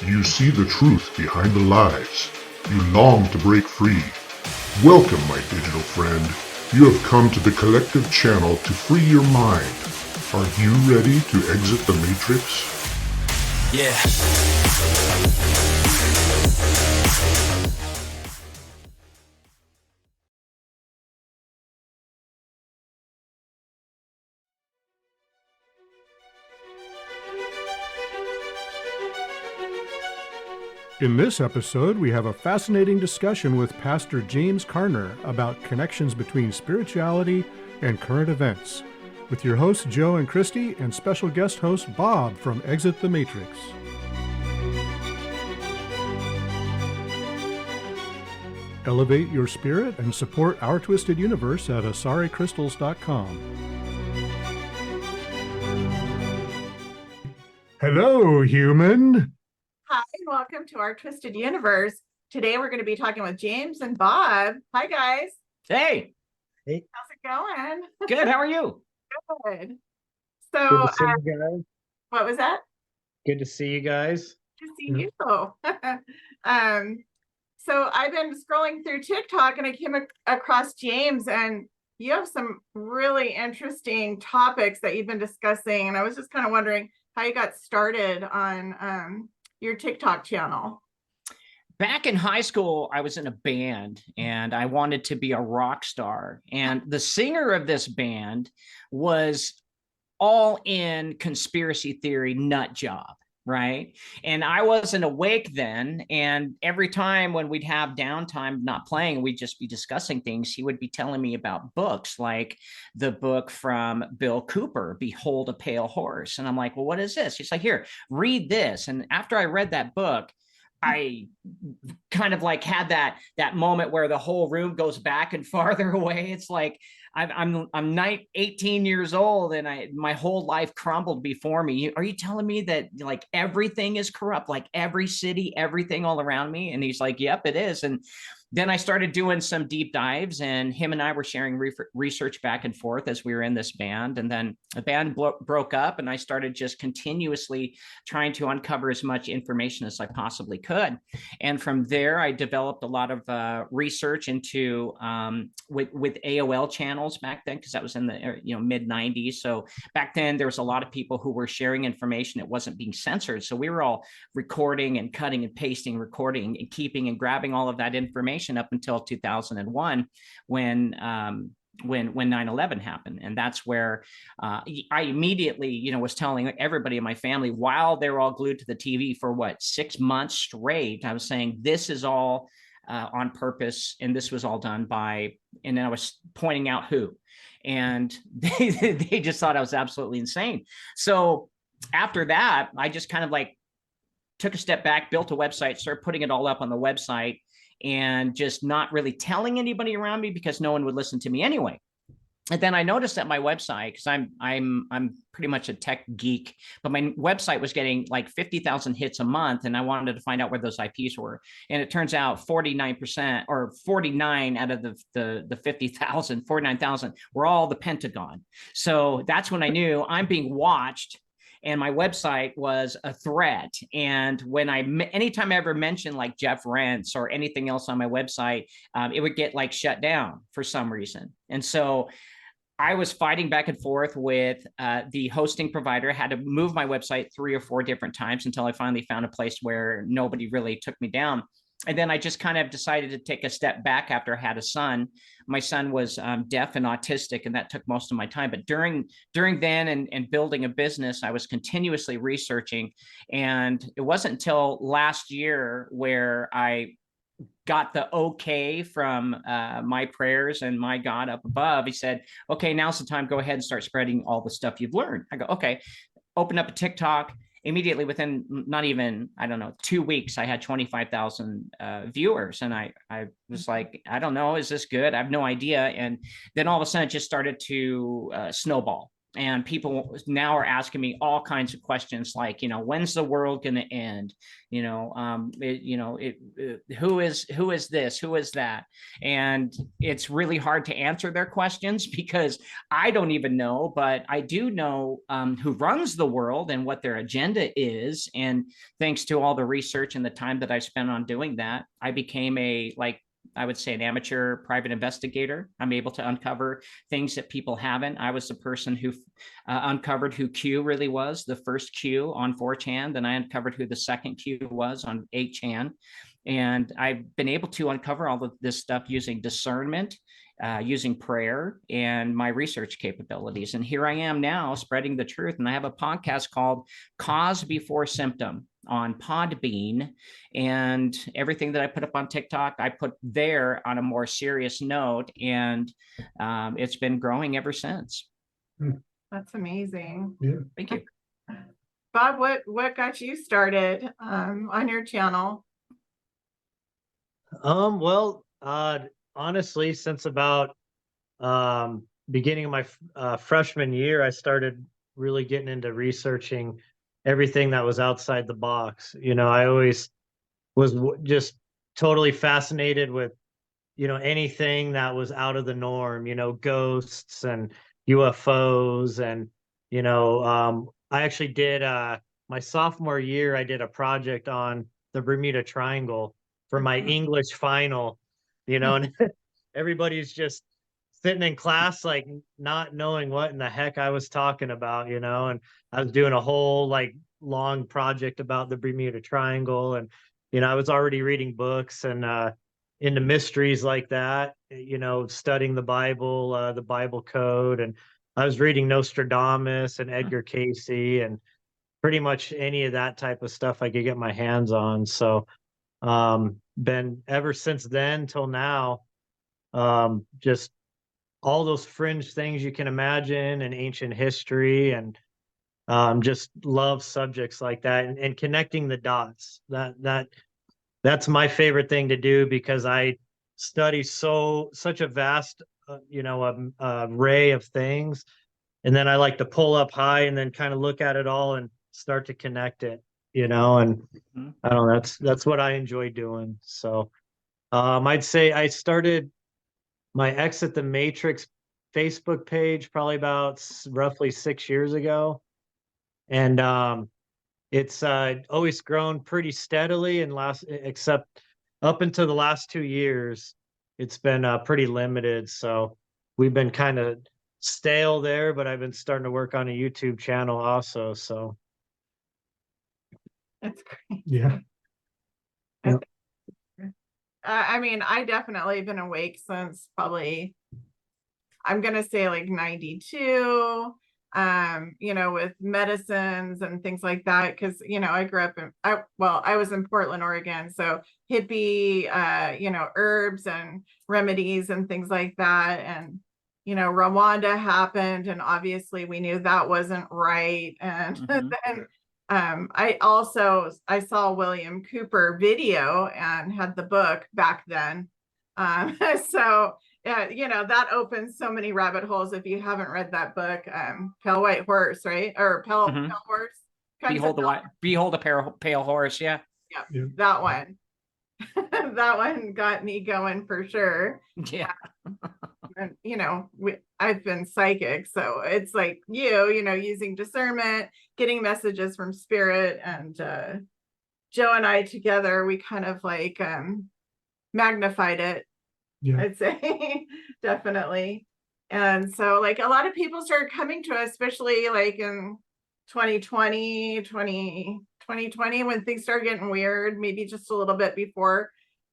you see the truth behind the lies. You long to break free. Welcome, my digital friend. You have come to the collective channel to free your mind. Are you ready to exit the matrix? Yeah. In this episode, we have a fascinating discussion with Pastor James Carner about connections between spirituality and current events, with your hosts Joe and Christy and special guest host Bob from Exit the Matrix. Elevate your spirit and support Our Twisted Universe at asaricrystals.com. Hello, human. Hi, and welcome to Our Twisted Universe. Today we're going to be talking with James and Bob. Hi, guys. Hey. How's it going? Good. How are you? Good. Good So, to see you guys. what was that? Good to see you guys. Good to see you. So I've been scrolling through TikTok and I came across James, and you have some really interesting topics that you've been discussing. And I was just kind of wondering how you got started on your TikTok channel. Back in high school, I was in a band and I wanted to be a rock star. And the singer of this band was all in conspiracy theory nut job, right? And I wasn't awake then. And every time when we'd have downtime not playing, we'd just be discussing things. He would be telling me about books like the book from Bill Cooper, Behold a Pale Horse. And I'm like, well, what is this? He's like, here, read this. And after I read that book, I kind of like had that moment where the whole room goes back and farther away. It's like I'm 18 years old and my whole life crumbled before me. Are you telling me that like everything is corrupt, like every city, everything all around me? And he's like, yep, it is. And then I started doing some deep dives, and him and I were sharing research back and forth as we were in this band. And then the band broke up, and I started just continuously trying to uncover as much information as I possibly could. And from there, I developed a lot of research into with AOL channels back then, because that was in the mid 90s. So back then, there was a lot of people who were sharing information that wasn't being censored. So we were all recording and cutting and pasting, recording and keeping and grabbing all of that information up until 2001 when 9/11 happened. And that's where I immediately, was telling everybody in my family while they were all glued to the TV for 6 months straight. I was saying, this is all on purpose. And this was all done by, and then I was pointing out who, and they just thought I was absolutely insane. So after that, I just kind of like took a step back, built a website, started putting it all up on the website, and just not really telling anybody around me because no one would listen to me anyway. And then I noticed that my website, because I'm pretty much a tech geek, but my website was getting like 50,000 hits a month, and I wanted to find out where those IPs were. And it turns out 49% or 49 out of the 50,000, 49,000 were all the Pentagon. So that's when I knew I'm being watched. And my website was a threat. And when anytime I ever mentioned like Jeff Rents or anything else on my website, it would get like shut down for some reason. And so I was fighting back and forth with the hosting provider, had to move my website 3 or 4 different times until I finally found a place where nobody really took me down. And then I just kind of decided to take a step back after I had a son. My son was deaf and autistic, and that took most of my time. But during then and building a business, I was continuously researching. And it wasn't until last year where I got the okay from my prayers and my God up above. He said, okay, now's the time. Go ahead and start spreading all the stuff you've learned. I go, okay, open up a TikTok. Immediately within not even, 2 weeks, I had 25,000 viewers. And I was like, I don't know, is this good? I have no idea. And then all of a sudden it just started to snowball. And people now are asking me all kinds of questions like, when's the world going to end? Who is this? Who is that? And it's really hard to answer their questions because I don't even know, but I do know who runs the world and what their agenda is. And thanks to all the research and the time that I spent on doing that, I became I would say an amateur private investigator. I'm able to uncover things that people haven't. I was the person who uncovered who Q really was, the first Q on 4chan. Then I uncovered who the second Q was on 8chan. And I've been able to uncover all of this stuff using discernment, using prayer, and my research capabilities. And here I am now spreading the truth. And I have a podcast called Cause Before Symptom on Podbean, and everything that I put up on TikTok, I put there on a more serious note, and it's been growing ever since. That's amazing. Yeah. Thank you. Bob, what got you started on your channel? Well, honestly, since about beginning of my freshman year, I started really getting into researching everything that was outside the box. I always was just totally fascinated with, anything that was out of the norm, ghosts and UFOs. And, I actually did, my sophomore year, I did a project on the Bermuda Triangle for my English final, and everybody's just sitting in class, like not knowing what in the heck I was talking about, and I was doing a whole long project about the Bermuda Triangle. And, I was already reading books and into mysteries like that, studying the Bible code. And I was reading Nostradamus and Edgar Casey and pretty much any of that type of stuff I could get my hands on. So been ever since then till now, just all those fringe things you can imagine in ancient history, and just love subjects like that, and connecting the dots. That's my favorite thing to do, because I study such a vast array of things, and then I like to pull up high and then kind of look at it all and start to connect it, and I don't know, that's what I enjoy doing. So I'd say I started my Exit the Matrix Facebook page probably about roughly 6 years ago. And it's always grown pretty steadily, and except up until the last 2 years, it's been pretty limited. So we've been kind of stale there, but I've been starting to work on a YouTube channel also. So That's great. Yeah. I mean, I definitely been awake since probably, I'm gonna say like 92, with medicines and things like that. Cause I grew up I was in Portland, Oregon. So hippie, herbs and remedies and things like that. And, Rwanda happened, and obviously we knew that wasn't right. And then I saw William Cooper video and had the book back then. So that opens so many rabbit holes. If you haven't read that book, Pale White Horse, right? Or Pale Horse. Behold a pale horse. Yeah. Yeah. That one. That one got me going for sure. Yeah. And I've been psychic, so it's like using discernment, getting messages from spirit. And Joe and I together, we kind of magnified it. Yeah. I'd say definitely. And so a lot of people started coming to us, especially in 2020 when things started getting weird, maybe just a little bit before.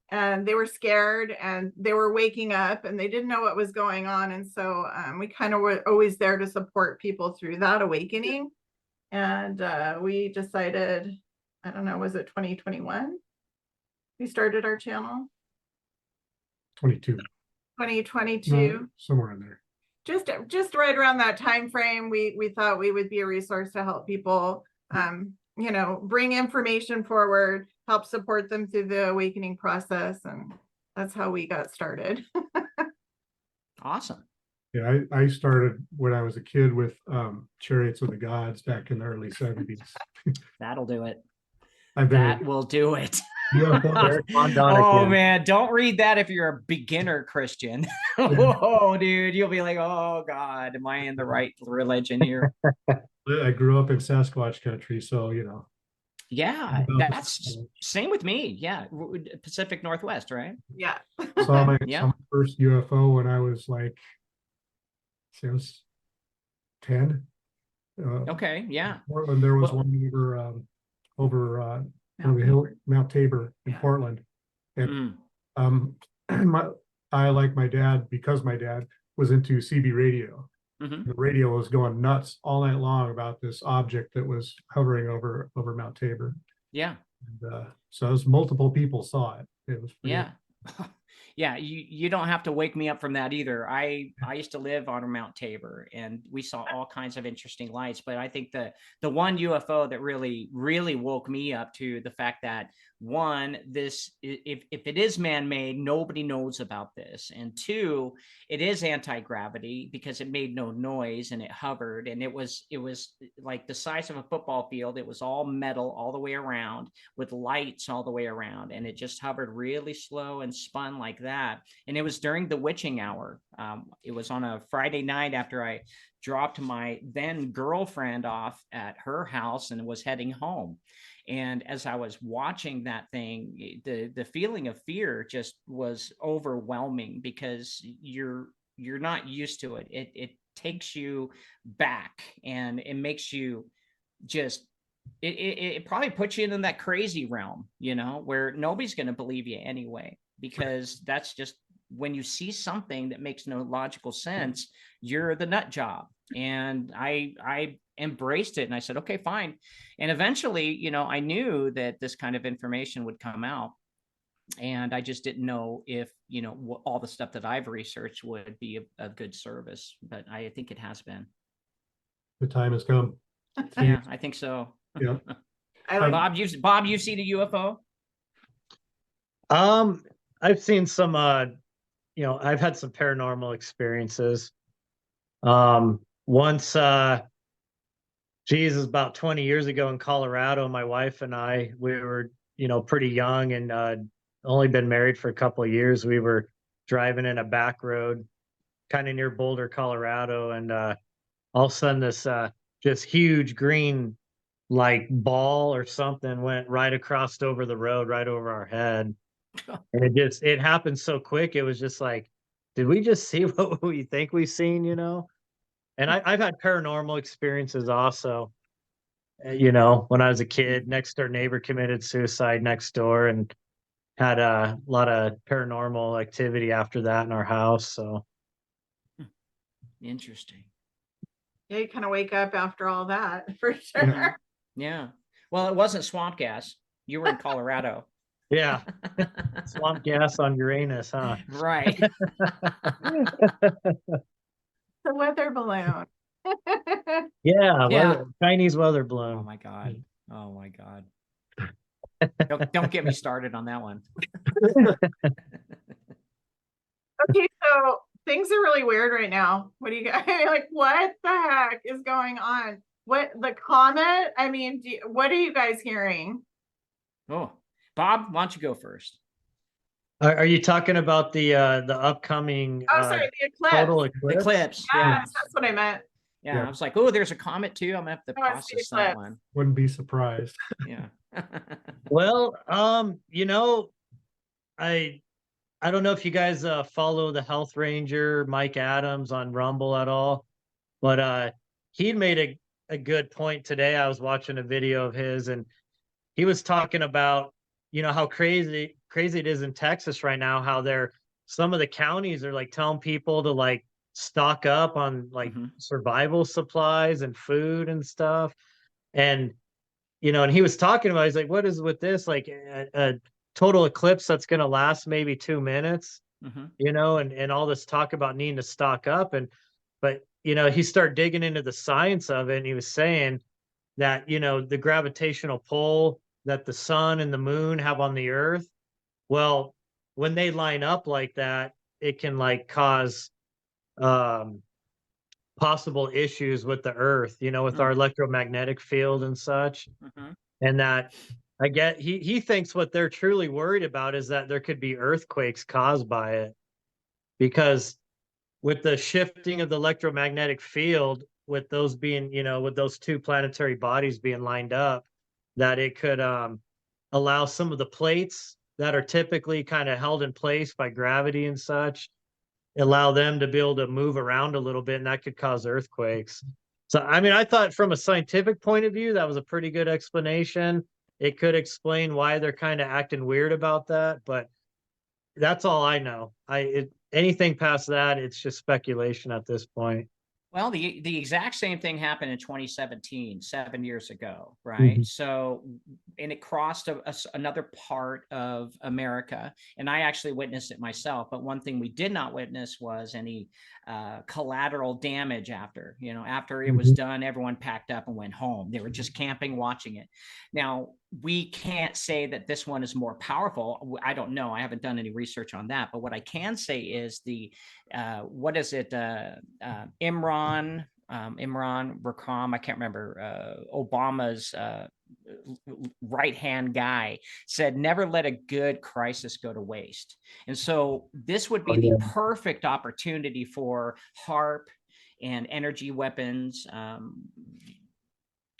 And they were scared, and they were waking up, and they didn't know what was going on. And so we kind of were always there to support people through that awakening. And we decided, I don't know, was it 2021? We started our channel. 2022. Somewhere in there. Just right around that time frame, we thought we would be a resource to help people, bring information forward, help support them through the awakening process. And that's how we got started. Awesome. Yeah, I started when I was a kid with Chariots of the Gods back in the early 70s. That'll do it. I've been That will do it. UFO. Eric Von Donick, Oh yeah. man, don't read that if you're a beginner Christian. Whoa, dude, you'll be like, oh God, am I in the right religion here? I grew up in Sasquatch country, so Yeah, about that's same with me. Yeah, Pacific Northwest, right? Yeah. saw my Yeah. first UFO when I was like, I was 10. Okay, yeah. Portland, there was Well, one over Mount the hill, Tabor. Mount Tabor in Yeah. Portland, and Mm, I like my dad because my dad was into CB radio. mhm. The radio was going nuts all night long about this object that was hovering over Mount Tabor. Yeah, And so as multiple people saw it. It was pretty yeah. Yeah, you don't have to wake me up from that either. I used to live on Mount Tabor, and we saw all kinds of interesting lights. But I think the one UFO that really woke me up to the fact that, one, this, if it is man-made, nobody knows about this, and two, it is anti-gravity because it made no noise and it hovered, and it was like the size of a football field. It was all metal all the way around with lights all the way around, and it just hovered really slow and spun like that. And it was during the witching hour. It was on a Friday night after I dropped my then girlfriend off at her house and was heading home. And as I was watching that thing, the feeling of fear just was overwhelming because you're not used to it. It takes you back, and it makes you just it probably puts you in that crazy realm, where nobody's going to believe you anyway, because that's just when you see something that makes no logical sense, you're the nut job. And I embraced it, and I said, okay, fine. And eventually, I knew that this kind of information would come out, and I just didn't know if, all the stuff that I've researched would be a good service, but I think it has been. the time has come. Yeah, I think so. Yeah. I like Bob, you've seen a UFO? I've seen some I've had some paranormal experiences. Once geez, about 20 years ago in Colorado, my wife and I, we were, pretty young and only been married for a couple of years. We were driving in a back road kind of near Boulder, Colorado, and all of a sudden this just huge green like ball or something went right across over the road, right over our head. And it happened so quick. It was just like, did we just see what we think we've seen, And I've had paranormal experiences also. When I was a kid, next door neighbor committed suicide next door and had a lot of paranormal activity after that in our house. So Interesting. Yeah, you kind of wake up after all that for sure. Yeah. Well, it wasn't swamp gas. You were in Colorado. yeah, swamp gas on Uranus, huh? Right. The weather balloon. Yeah, Yeah. Chinese weather Oh balloon. my God. Oh my God. Don't get me started on that one. Okay, so things are really weird right now. What do you guys like? What the heck is going on? What the comet? I mean, what are you guys hearing? Oh, Bob, why don't you go first? Are you talking about the upcoming Oh, sorry, the eclipse. total The eclipse? eclipse. Yes, that's what I meant. Yeah. Yeah. I was like, oh, there's a comet too. I'm gonna have to Oh, it's the process that eclipse. one. Wouldn't be surprised. Yeah. Well, I don't know if you guys follow the Health Ranger Mike Adams on Rumble at all, but he made a good point today. I was watching a video of his, and he was talking about how crazy it is in Texas right now. How some of the counties are like telling people to like stock up on like survival supplies and food and stuff, and and he was talking about, he's like, what is with this, like a total eclipse that's going to last maybe 2 minutes, and all this talk about needing to stock up. But he started digging into the science of it, and he was saying that the gravitational pull that the sun and the moon have on the earth, well, when they line up like that, it can like cause possible issues with the earth, with our electromagnetic field and such. Mm-hmm. And that I get he thinks what they're truly worried about is that there could be earthquakes caused by it, because with the shifting of the electromagnetic field, with those being, with those two planetary bodies being lined up, that it could allow some of the plates that are typically kind of held in place by gravity and such, allow them to be able to move around a little bit, and that could cause earthquakes. So, I mean, I thought from a scientific point of view, that was a pretty good explanation. It could explain why they're kind of acting weird about that, but that's all I know. Anything past that, it's just speculation at this point. Well, the exact same thing happened in 2017, 7 years ago, right? Mhm. So, and it crossed another part of America, and I actually witnessed it myself. But one thing we did not witness was any collateral damage after. After it was Mhm. done, everyone packed up and went home. They were just camping, watching it. Now, we can't say that this one is more powerful. I don't know. I haven't done any research on that. But what I can say is what is it? Imran Rakam, I can't remember, Obama's right-hand guy, said, never let a good crisis go to waste. And so this would be the perfect opportunity for HARP and energy weapons,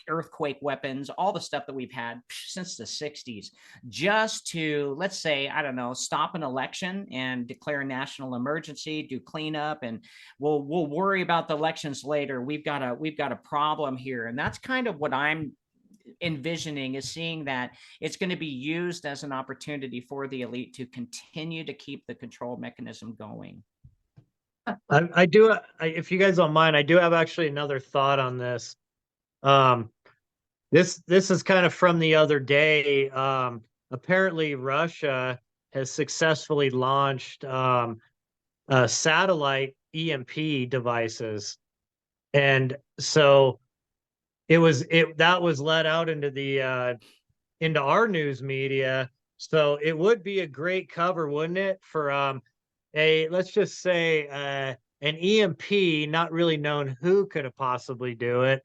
earthquake weapons, all the stuff that we've had since the 60s, just to, let's say, I don't know, stop an election and declare a national emergency, do cleanup, and we'll worry about the elections later. We've got a problem here. And that's kind of what I'm envisioning, is seeing that it's going to be used as an opportunity for the elite to continue to keep the control mechanism going. I do, if you guys don't mind, I do have actually another thought on this. This is kind of from the other day. Apparently Russia has successfully launched satellite EMP devices. And so that was let out into our news media. So it would be a great cover, wouldn't it, for let's just say an EMP, not really known who could have possibly do it,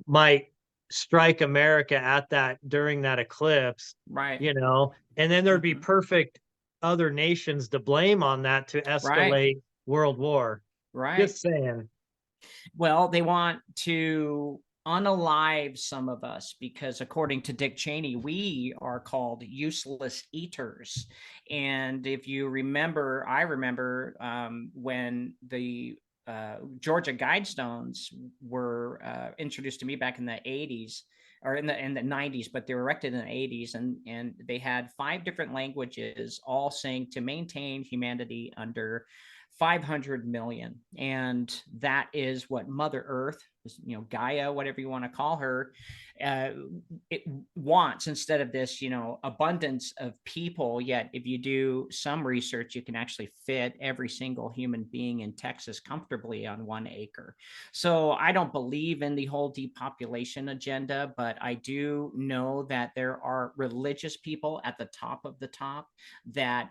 might strike America during that eclipse, right? And then there'd be perfect other nations to blame on that to escalate world war. Right. Just saying. Well, they want to unalive some of us because, according to Dick Cheney, we are called useless eaters. And if you remember, I remember when the Georgia Guidestones were introduced to me back in the 80s, or in the 90s, but they were erected in the 80s, and they had 5 different languages, all saying to maintain humanity under 500 million. And that is what Mother Earth, Gaia, whatever you want to call her, it wants, instead of this, abundance of people. Yet if you do some research, you can actually fit every single human being in Texas comfortably on 1 acre. So I don't believe in the whole depopulation agenda, but I do know that there are religious people at the top of the top that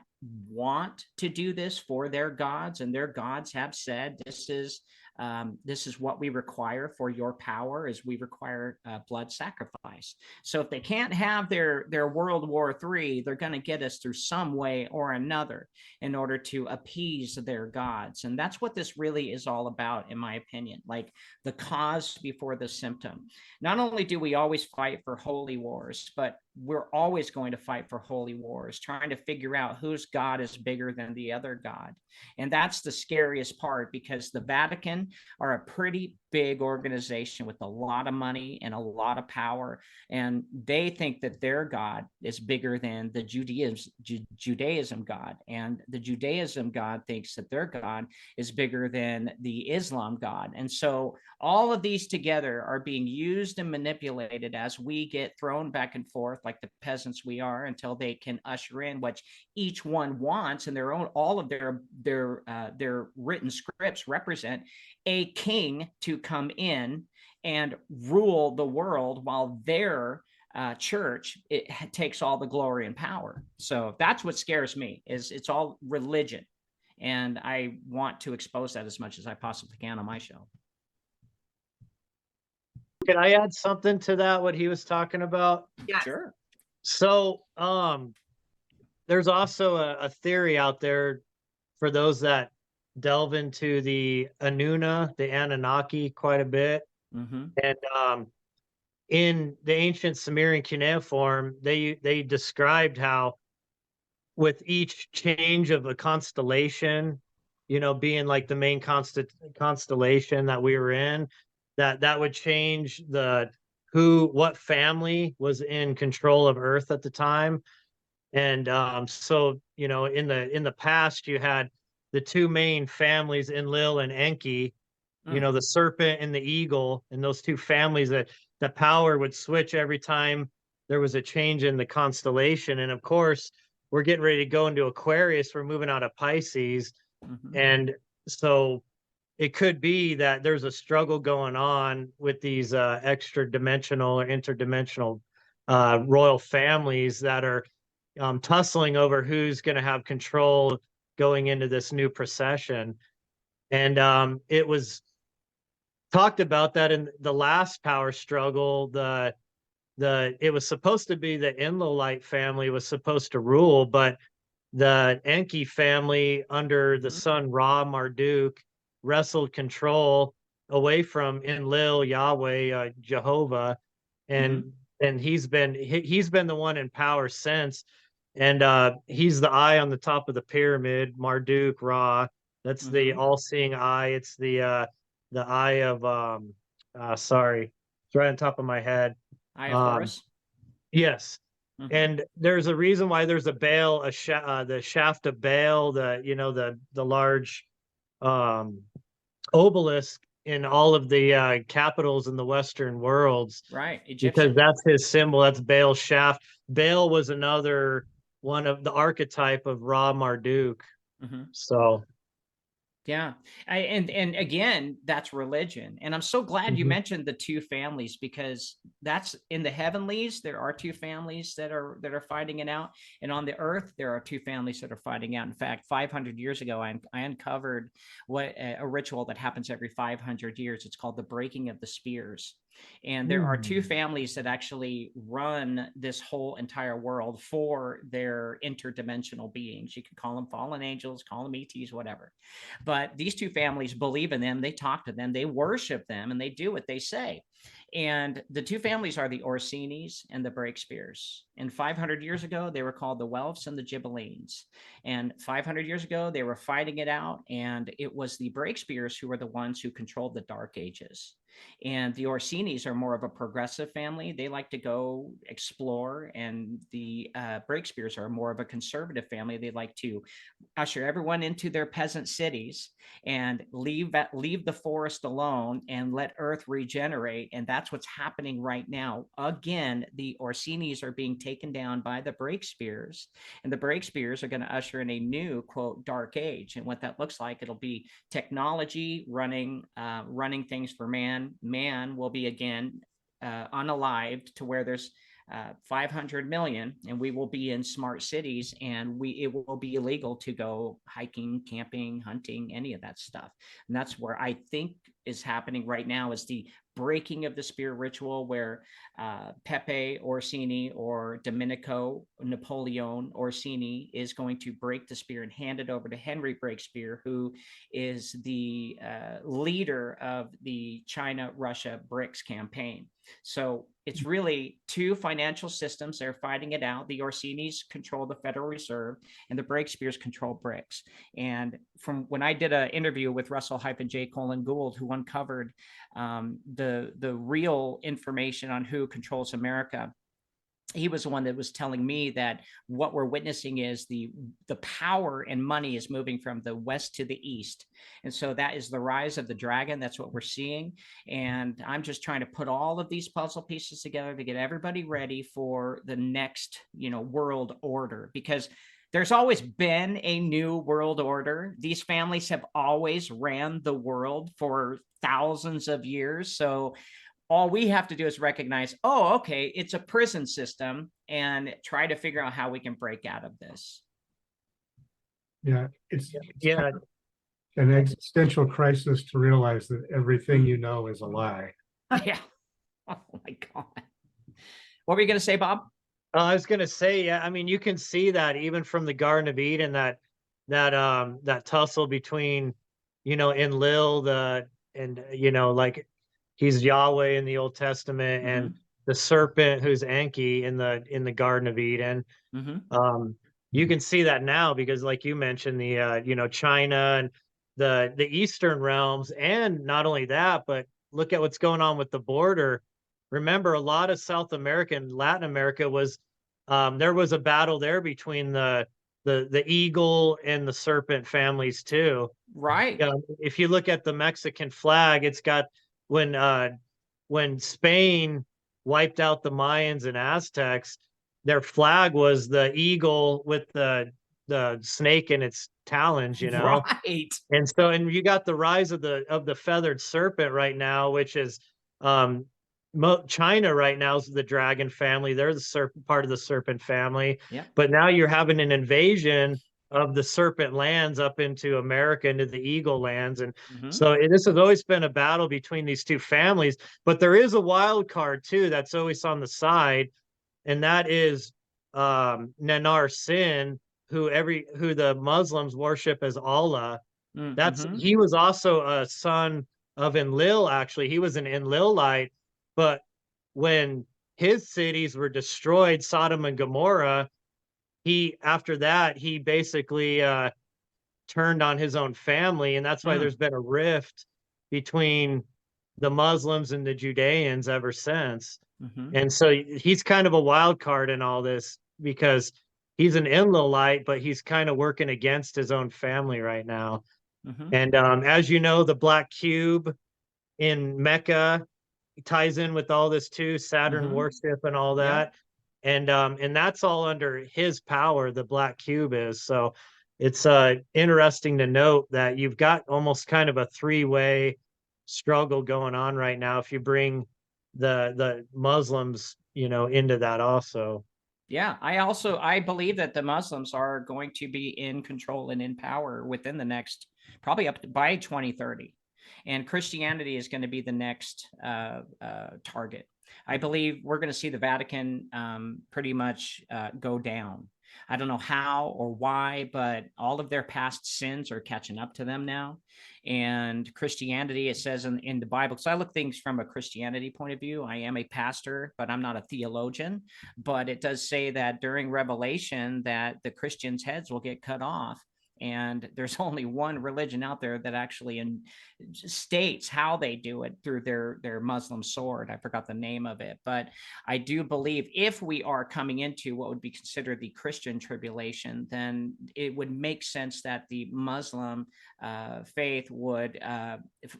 want to do this for their gods, and their gods have said, this is what we require for your power, is we require blood sacrifice. So if they can't have their World War III, they're going to get us through some way or another in order to appease their gods. And that's what this really is all about, in my opinion, like the cause before the symptom. Not only do we always fight for holy wars, but we're always going to fight for holy wars, trying to figure out whose God is bigger than the other God. And that's the scariest part, because the Vatican are a pretty big organization with a lot of money and a lot of power. And they think that their God is bigger than the Judaism God. And the Judaism God thinks that their God is bigger than the Islam God. And so all of these together are being used and manipulated as we get thrown back and forth like the peasants we are, until they can usher in what each one wants. And all of their written scripts represent a king to come in and rule the world, while their church, it takes all the glory and power. So that's what scares me, is it's all religion. And I want to expose that as much as I possibly can on my show. Can I add something to that, what he was talking about? Yes. Sure. So, there's also a theory out there for those that delve into the Anuna, the Anunnaki, quite a bit. Mm-hmm. And in the ancient Sumerian cuneiform, they described how with each change of a constellation, being like the main constellation that we were in, that would change what family was in control of Earth at the time. And so in the past, you had the two main families, Enlil and Enki, the serpent and the eagle, and those two families that the power would switch every time there was a change in the constellation. And of course, we're getting ready to go into Aquarius. We're moving out of Pisces. Mm-hmm. And so it could be that there's a struggle going on with these extra dimensional or interdimensional royal families that are tussling over who's going to have control going into this new procession. And it was talked about that in the last power struggle. It was supposed to be the Enlilite family was supposed to rule, but the Enki family under the son Ra Marduk wrestled control away from Enlil, Yahweh, Jehovah, and he's been the one in power since. And he's the eye on the top of the pyramid, Marduk, Ra. That's the all-seeing eye. It's the eye of sorry, it's right on top of my head. Eye of Horus. Yes. And there's a reason why there's a Baal, the shaft of Baal, the large obelisk in all of the capitals in the Western worlds. Right. Because Egyptian. that's his symbol. That's Baal's shaft. Baal was another one of the archetype of Ra Marduk. So. Yeah. And again, that's religion. And I'm so glad you mentioned the two families, because that's in the heavenlies. There are two families that are fighting it out. And on the earth, there are two families that are fighting out. In fact, 500 years ago, I uncovered a ritual that happens every 500 years. It's called the breaking of the spears. And there are two families that actually run this whole entire world for their interdimensional beings. You can call them fallen angels, call them ETs, whatever. But these two families believe in them. They talk to them, they worship them, and they do what they say. And the two families are the Orsini's and the Breakspears. And 500 years ago, they were called the Welfs and the Ghibellines. And 500 years ago, they were fighting it out. And it was the Breakspears who were the ones who controlled the Dark Ages. And the Orsini's are more of a progressive family. They like to go explore. And the Breakspears are more of a conservative family. They like to usher everyone into their peasant cities and leave the forest alone and let Earth regenerate. And that's what's happening right now. Again, the Orsini's are being taken down by the Breakspears, and the Breakspears are going to usher in a new, quote, dark age. And what that looks like, it'll be technology running things for man. Man will be again unalived to where there's 500 million, and we will be in smart cities, and it will be illegal to go hiking, camping, hunting, any of that stuff. And that's where I think is happening right now, is the breaking of the spear ritual, where Pepe Orsini or Domenico Napoleon Orsini is going to break the spear and hand it over to Henry Breakspear, who is the leader of the China-Russia BRICS campaign. So it's really two financial systems. They're fighting it out. The Orsini's control the Federal Reserve, and the Breakspears control BRICS. And from when I did an interview with Russell-J. Colin Gould, who uncovered the real information on who controls America, he was the one that was telling me that what we're witnessing is the power and money is moving from the west to the east. And so that is the rise of the dragon. That's what we're seeing. And I'm just trying to put all of these puzzle pieces together to get everybody ready for the next, world order, because there's always been a new world order. These families have always ran the world for thousands of years. So all we have to do is recognize, oh, okay, it's a prison system, and try to figure out how we can break out of this. Yeah, it's Yeah, an existential crisis to realize that everything you know is a lie. Yeah. Oh my God. What were you going to say, Bob? I was gonna say, yeah, I mean, you can see that even from the Garden of Eden, that tussle between, Enlil, and like he's Yahweh in the Old Testament, and Mm-hmm. the serpent who's Enki in the Garden of Eden. Mm-hmm. Um, you can see that now because, like you mentioned, the China and the Eastern realms, and not only that, but look at what's going on with the border. Remember, a lot of South America and Latin America was there was a battle there between the eagle and the serpent families too. Right. If you look at the Mexican flag, it's got when uh, when Spain wiped out the Mayans and Aztecs, their flag was the eagle with the snake in its talons, Right. and you got the rise of the feathered serpent right now, which is um China right now is the dragon family. They're the serpent part of the serpent family. Yeah. But now you're having an invasion of the serpent lands up into America, into the eagle lands. And Mm-hmm. so this has always been a battle between these two families. But there is a wild card too that's always on the side, and that is Nanar Sin, who the Muslims worship as Allah. Mm-hmm. He was also a son of Enlil, actually. He was an Enlilite, but when his cities were destroyed, Sodom and Gomorrah, after that, he basically turned on his own family, and that's why Mm. there's been a rift between the Muslims and the Judeans ever since. Mm-hmm. And so he's kind of a wild card in all this because he's an Enlilite, but he's kind of working against his own family right now. Mm-hmm. And as you know, the black cube in Mecca ties in with all this too, Saturn Mm-hmm. worship and all Yeah. that. And that's all under his power, the black cube is. So it's interesting to note that you've got almost kind of a three-way struggle going on right now if you bring the Muslims, into that also. Yeah, I believe that the Muslims are going to be in control and in power within the next probably up to by 2030, and Christianity is going to be the next target. I believe we're going to see the Vatican pretty much go down. I don't know how or why, but all of their past sins are catching up to them now. And Christianity, it says in the Bible, because I look things from a Christianity point of view. I am a pastor, but I'm not a theologian. But it does say that during Revelation that the Christians' heads will get cut off. And there's only one religion out there that actually states how they do it through their Muslim sword. I forgot the name of it, but I do believe if we are coming into what would be considered the Christian tribulation, then it would make sense that the Muslim faith would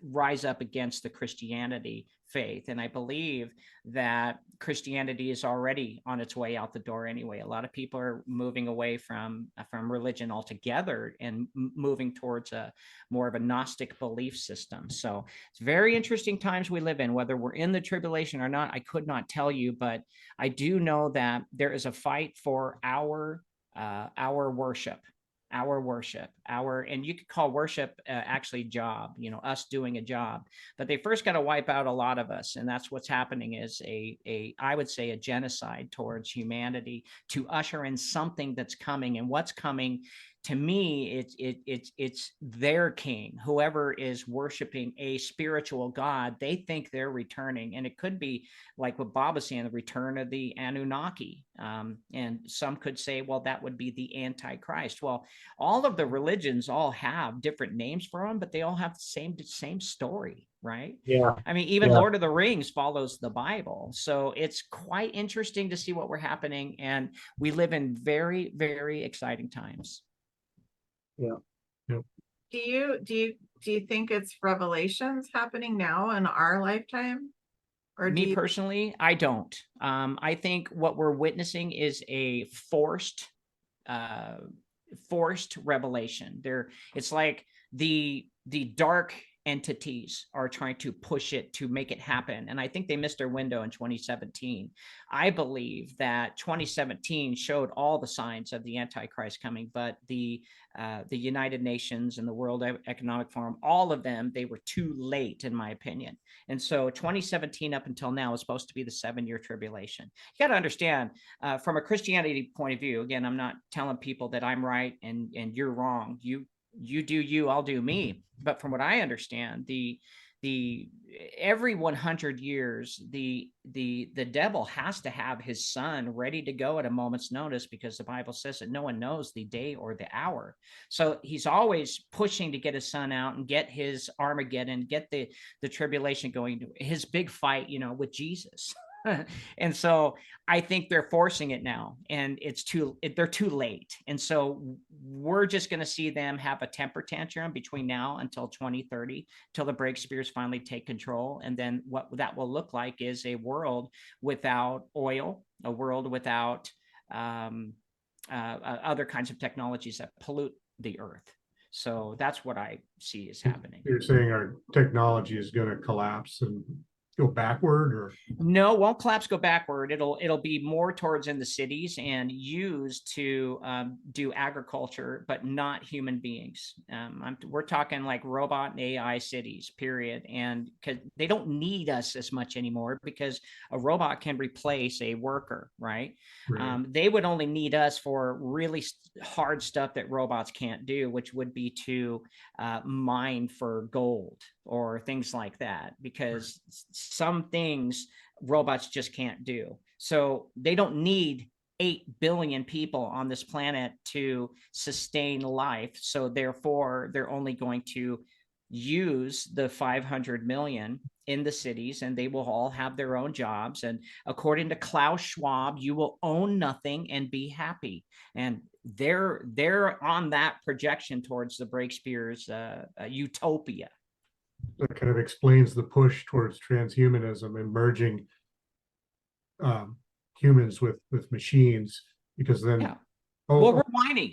rise up against the Christianity faith. And I believe that Christianity is already on its way out the door anyway. A lot of people are moving away from religion altogether and moving towards a more of a Gnostic belief system. So it's very interesting times we live in. Whether we're in the tribulation or not, I could not tell you, but I do know that there is a fight for our worship, and you could call worship actually job, us doing a job. But they first got to wipe out a lot of us, and that's what's happening is I would say a genocide towards humanity to usher in something that's coming. And what's coming, to me, it's their king. Whoever is worshiping a spiritual god, they think they're returning, and it could be like what Bob was saying, the return of the Anunnaki. And some could say, well, that would be the Antichrist. Well, all of the religions all have different names for them, but they all have the same story, right? Yeah. I mean, even Yeah. Lord of the Rings follows the Bible. So it's quite interesting to see what we're happening. And we live in very, very exciting times. Yeah. Do you think it's revelations happening now in our lifetime? Or Me personally, I don't. I think what we're witnessing is a forced revelation. It's like the dark entities are trying to push it to make it happen. And I think they missed their window in 2017. I believe that 2017 showed all the signs of the Antichrist coming, but the United Nations and the World Economic Forum, all of them, they were too late, in my opinion. And so 2017 up until now is supposed to be the 7-year tribulation. You got to understand, from a Christianity point of view, again, I'm not telling people that I'm right and you're wrong. You do you, I'll do me. But from what I understand, the every 100 years, the devil has to have his son ready to go at a moment's notice, because the Bible says that no one knows the day or the hour. So he's always pushing to get his son out and get his Armageddon, get the tribulation going, his big fight, with Jesus. And so I think they're forcing it now, and they're too late. And so we're just going to see them have a temper tantrum between now until 2030, till the Breakspears finally take control. And then what that will look like is a world without oil, a world without other kinds of technologies that pollute the earth. So that's what I see is happening. You're saying our technology is going to collapse and go backward, or no, won't collapse, go backward. It'll be more towards in the cities and used to do agriculture, but not human beings. We're talking like robot and AI cities, period. And because they don't need us as much anymore, because a robot can replace a worker, right? They would only need us for really hard stuff that robots can't do, which would be to mine for gold or things like that, because some things robots just can't do. So they don't need 8 billion people on this planet to sustain life. So therefore, they're only going to use the 500 million in the cities, and they will all have their own jobs. And according to Klaus Schwab, you will own nothing and be happy. And they're on that projection towards the Breakspears utopia. that kind of explains the push towards transhumanism and merging humans with machines, because then well,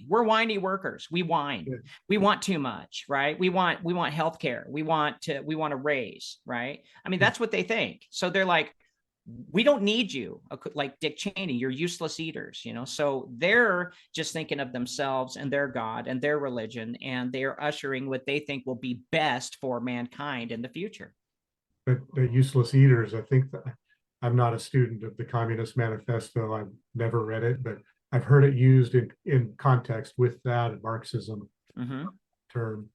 we're whiny workers. We whine. Yeah. We want too much, right? We want healthcare. We want to raise, right? I mean, that's what they think. So they're like, we don't need you, like Dick Cheney, you're useless eaters, So they're just thinking of themselves and their God and their religion, and they're ushering what they think will be best for mankind in the future. But the useless eaters, I think that I'm not a student of the Communist Manifesto. I've never read it, but I've heard it used in context with that Marxism term.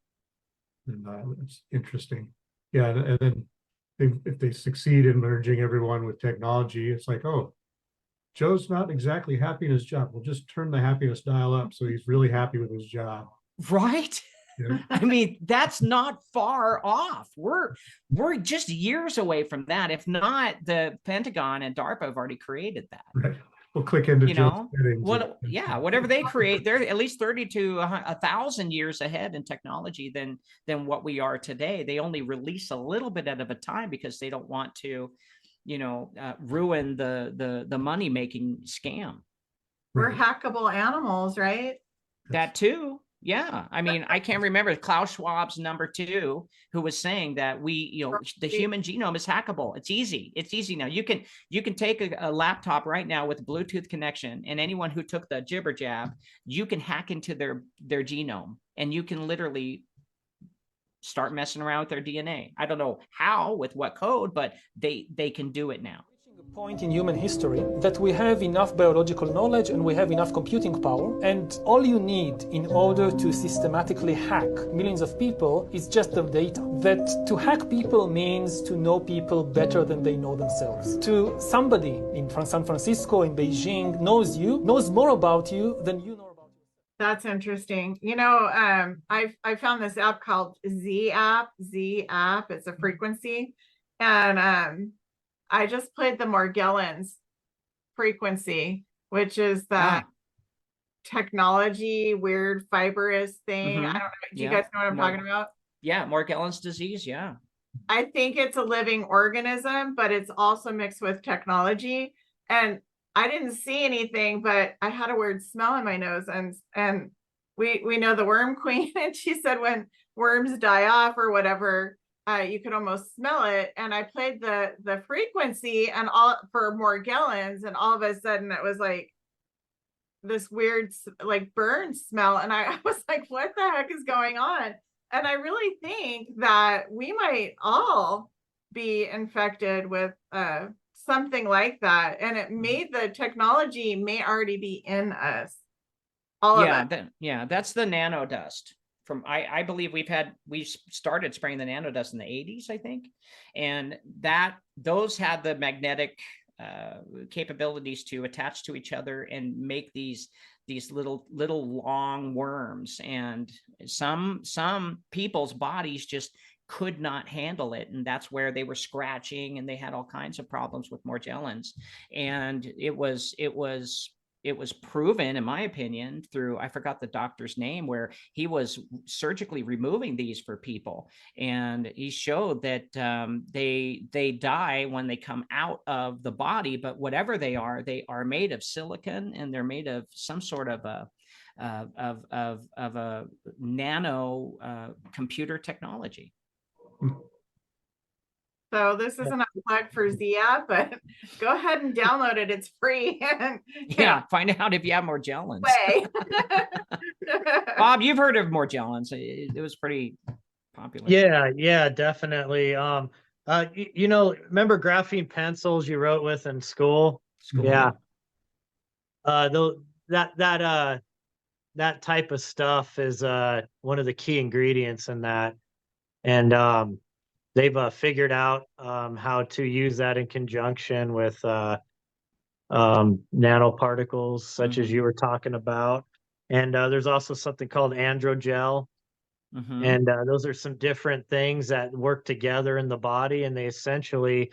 And it's interesting. Yeah, and then if they succeed in merging everyone with technology, it's like, oh, Joe's not exactly happy in his job. We'll just turn the happiness dial up so he's really happy with his job. Right? Yeah. I mean, that's not far off. We're just years away from that. If not, the Pentagon and DARPA have already created that. Right. We'll click into whatever they create, they're at least 30 to 1,000 years ahead in technology than what we are today. They only release a little bit at a time because they don't want to, ruin the money making scam. We're hackable animals, right? That too. Yeah. I mean, I can't remember Klaus Schwab's number 2, who was saying that the human genome is hackable. It's easy. It's easy now. You can take a laptop right now with a Bluetooth connection, and anyone who took the jibber jab, you can hack into their genome, and you can literally start messing around with their DNA. I don't know how, with what code, but they can do it now. Point in human history that we have enough biological knowledge and we have enough computing power, and all you need in order to systematically hack millions of people is just the data. That to hack people means to know people better than they know themselves. To somebody in San Francisco, in Beijing, knows more about you than you know about yourself. That's interesting. I found this app called Z app. It's a frequency, and I just played the Morgellons frequency, which is that technology, weird fibrous thing. I don't know. Do you guys know what I'm talking about? Yeah, Morgellons disease. Yeah. I think it's a living organism, but it's also mixed with technology. And I didn't see anything, but I had a weird smell in my nose. And we know the worm queen. And she said when worms die off or whatever, you could almost smell it. And I played the frequency and all for Morgellons, and all of a sudden it was like this weird like burn smell. And I was like, what the heck is going on? And I really think that we might all be infected with something like that. And it made the technology may already be in us. All of it. That's the nano dust. From I believe we started spraying the nano dust in the 80s, I think, and those had the magnetic capabilities to attach to each other and make these little long worms, and some people's bodies just could not handle it, and that's where they were scratching, and they had all kinds of problems with Morgellons. And it was proven, in my opinion, through, I forgot the doctor's name, where he was surgically removing these for people, and he showed that they die when they come out of the body, but whatever they are made of silicon, and they're made of some sort of a nano computer technology. So this isn't a plug for Zia, but go ahead and download it. It's free. Yeah, find out if you have Morgellons. Bob, you've heard of Morgellons. It was pretty popular. Yeah, definitely. You know, remember graphene pencils you wrote with in school? Yeah. That type of stuff is one of the key ingredients in that. And they've figured out how to use that in conjunction with nanoparticles, such as you were talking about. And there's also something called androgel. And those are some different things that work together in the body, and they essentially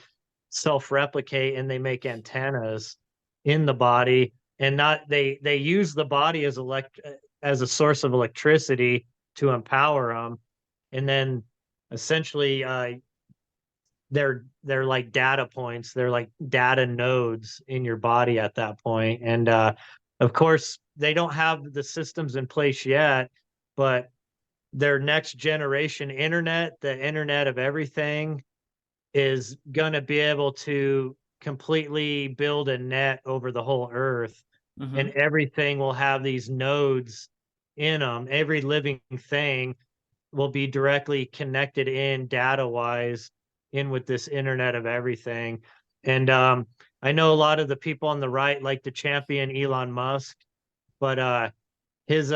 self-replicate, and they make antennas in the body. And they use the body as a source of electricity to empower them. And then essentially they're like data points, they're like data nodes in your body at that point. And of course they don't have the systems in place yet, but their next generation internet, the internet of everything, is going to be able to completely build a net over the whole earth. And everything will have these nodes in them. Every living thing will be directly connected in data wise in with this internet of everything. And I know a lot of the people on the right like to champion Elon Musk, but his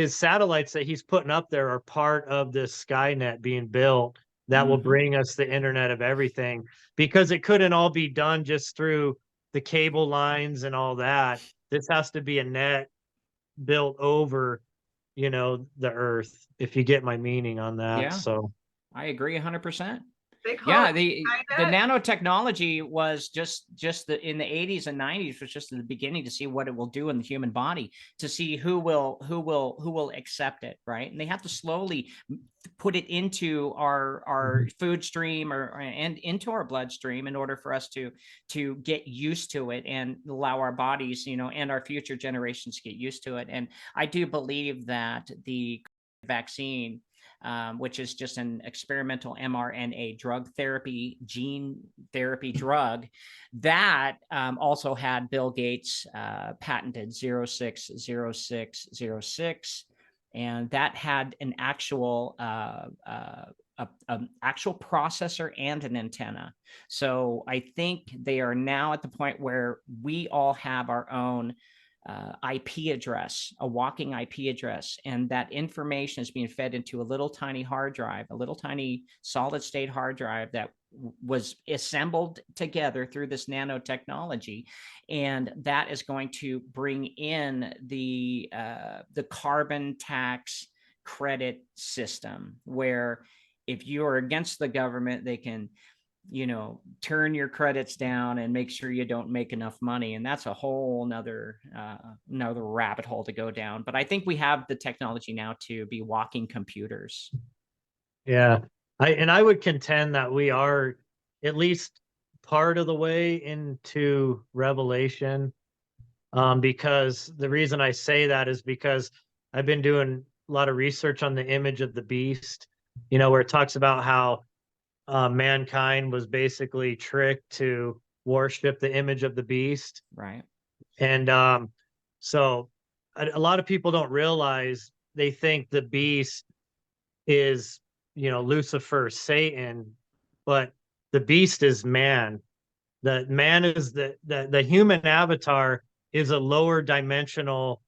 satellites that he's putting up there are part of this Skynet being built that will bring us the internet of everything, because it couldn't all be done just through the cable lines and all that. This has to be a net built over, you know, the earth, if you get my meaning on that. Yeah. So I agree 100%. Yeah, the nanotechnology was just in the 80s and 90s was just the beginning to see what it will do in the human body, to see who will accept it, right? And they have to slowly put it into our food stream and into our bloodstream in order for us to get used to it and allow our bodies, you know, and our future generations to get used to it. And I do believe that the vaccine, which is just an experimental mRNA drug therapy, gene therapy drug, that also had Bill Gates patented 060606, and that had an actual actual processor and an antenna. So I think they are now at the point where we all have our own IP address, a walking IP address, and that information is being fed into a little tiny hard drive, a little tiny solid state hard drive that was assembled together through this nanotechnology. And that is going to bring in the carbon tax credit system, where if you are against the government, they can, you know, turn your credits down and make sure you don't make enough money. And that's a whole another rabbit hole to go down. But I think we have the technology now to be walking computers. Yeah. I would contend that we are at least part of the way into Revelation. Because the reason I say that is because I've been doing a lot of research on the image of the beast. where it talks about how mankind was basically tricked to worship the image of the beast. Right. And so a lot of people don't realize, they think the beast is, Lucifer, Satan, but the beast is man. The man is the human avatar is a lower dimensional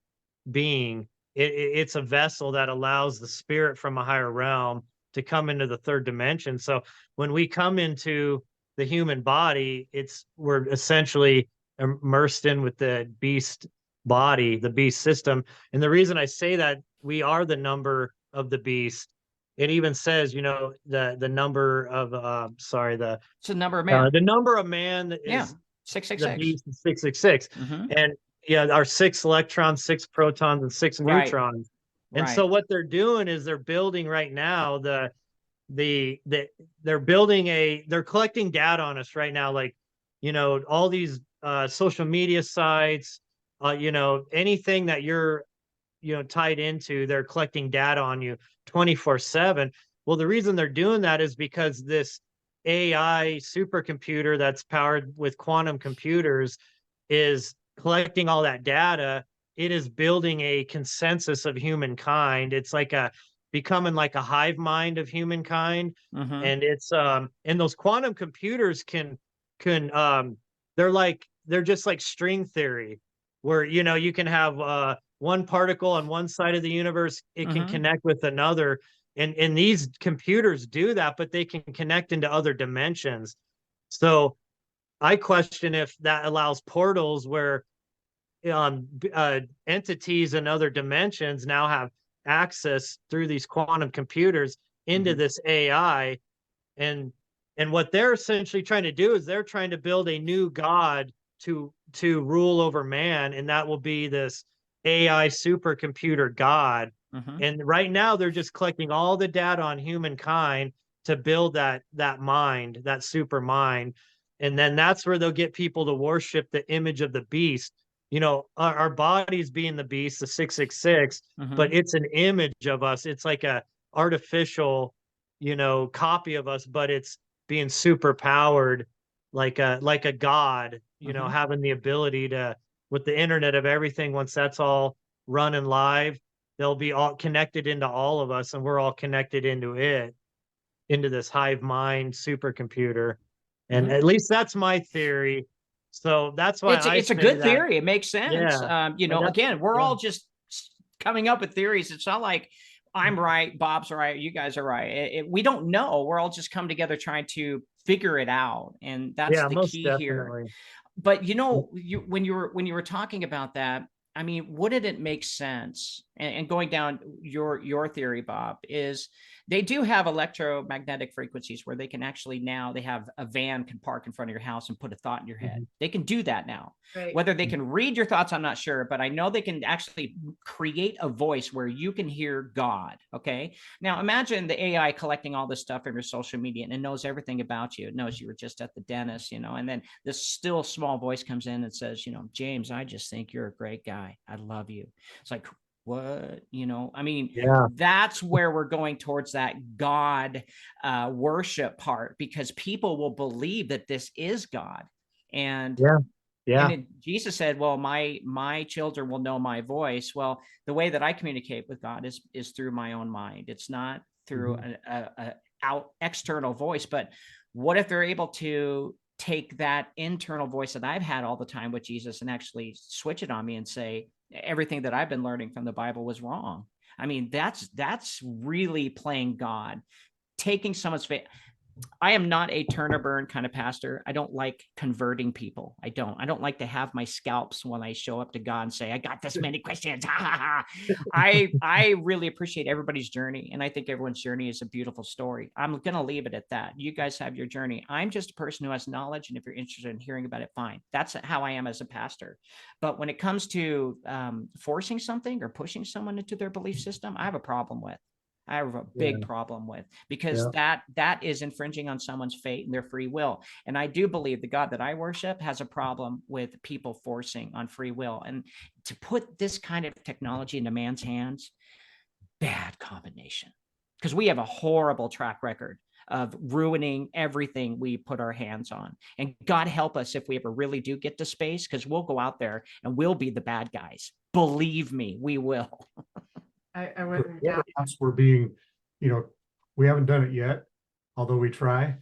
being. It's a vessel that allows the spirit from a higher realm to come into the third dimension. So when we come into the human body, we're essentially immersed in with the beast body, the beast system. And the reason I say that, we are the number of the beast. It even says, the number of It's a number of man. the number of man Yeah. is the 666. beast is 666. Mhm. And yeah, our 6 electrons, 6 protons, and 6 Right. neutrons. And Right. so what they're doing is they're building right now they're building they're collecting data on us right now, like, all these social media sites, anything that you're tied into, they're collecting data on you 24/7. Well, the reason they're doing that is because this AI supercomputer that's powered with quantum computers is collecting all that data. It is building a consensus of humankind. It's like becoming like a hive mind of humankind. Mhm. And it's and those quantum computers can they're just like string theory, where you can have one particle on one side of the universe, it can Mhm. connect with another. And these computers do that, but they can connect into other dimensions. So I question if that allows portals where entities in other dimensions now have access through these quantum computers into Mhm. this AI. And what they're essentially trying to do is they're trying to build a new god to rule over man, and that will be this AI supercomputer god. Mhm. And right now they're just collecting all the data on humankind to build that mind, that super mind. And then that's where they'll get people to worship the image of the beast. Our bodies being the beast, the 666, but Mhm. it's an image of us. It's like a artificial, copy of us, but it's being super powered, like a god, Mhm. having the ability to, with the internet of everything, once that's all running live, they'll be all connected into all of us, and we're all connected into this hive mind supercomputer. And Mhm. at least that's my theory. So that's why I It's a say good that. theory. It makes sense. Yeah. And that's, Again, we're yeah. all just coming up with theories. It's not like I'm right, Bob's right, you guys are right. We don't know. We're all just come together trying to figure it out, and that's Yeah, the most key here. definitely. But when you were talking about that, I mean, wouldn't it make sense? And going down your theory, Bob, is they do have electromagnetic frequencies where they can actually, now they have a van can park in front of your house and put a thought in your head. Mhm. They can do that now. Right. Whether they can read your thoughts, I'm not sure, but I know they can actually create a voice where you can hear God. Okay. Now imagine the AI collecting all this stuff in your social media, and it knows everything about you. It knows you were just at the dentist, and then this still small voice comes in and says, James, I just think you're a great guy. I love you. It's like, what? I mean, Yeah. that's where we're going towards that God worship part, because people will believe that this is God. And Yeah. Yeah. Jesus said, well, my children will know my voice. Well, the way that I communicate with God is through my own mind. It's not through Mhm. a out external voice. But what if they're able to take that internal voice that I've had all the time with Jesus and actually switch it on me and say everything that I've been learning from the Bible was wrong? I mean, that's really playing God, taking someone's faith. I am not a turn or burn kind of pastor. I don't like converting people. I don't like to have my scalps when I show up to God and say, I got this many questions. I really appreciate everybody's journey. And I think everyone's journey is a beautiful story. I'm going to leave it at that. You guys have your journey. I'm just a person who has knowledge. And if you're interested in hearing about it, fine. That's how I am as a pastor. But when it comes to forcing something or pushing someone into their belief system, I have a problem with. I have a big Yeah. problem with, because Yeah. that is infringing on someone's fate and their free will. And I do believe the God that I worship has a problem with people forcing on free will. And to put this kind of technology into man's hands, bad combination. because we have a horrible track record of ruining everything we put our hands on. And God help us if we ever really do get to space, because we'll go out there and we'll be the bad guys. Believe me, we will. I wouldn't doubt. Perhaps we're being, we haven't done it yet, although we try.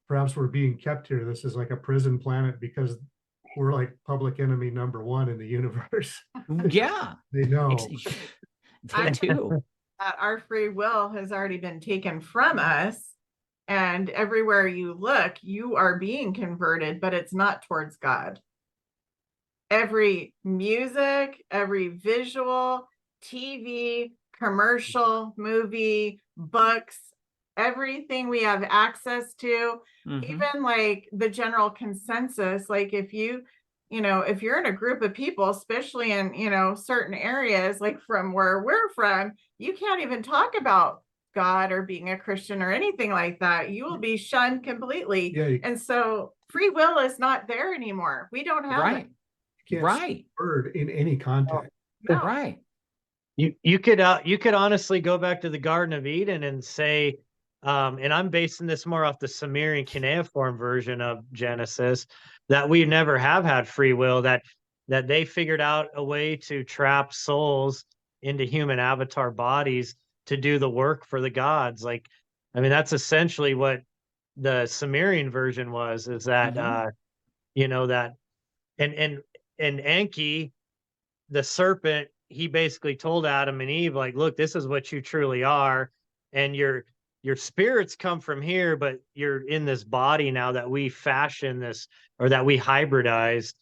Perhaps we're being kept here. This is like a prison planet because we're like public enemy number one in the universe. Yeah. They know. They do. Our free will has already been taken from us. And everywhere you look, you are being converted, but it's not towards God. Every music, every visual, TV, commercial, movie, books, everything we have access to, even like the general consensus, like if you're in a group of people, especially in, certain areas, like from where we're from, you can't even talk about God or being a Christian or anything like that. You will be shunned completely. Yeah, and so free will is not there anymore. We don't have it. you can't say a word in any context. No. Right. You could honestly go back to the Garden of Eden and say, and I'm basing this more off the Sumerian cuneiform version of Genesis, that we never have had free will, that they figured out a way to trap souls into human avatar bodies to do the work for the gods. Like, I mean, that's essentially what the Sumerian version was, is that, that, and Enki, the serpent, he basically told Adam and Eve, like, look, this is what you truly are. And your spirits come from here, but you're in this body now that we fashion this, or that we hybridized.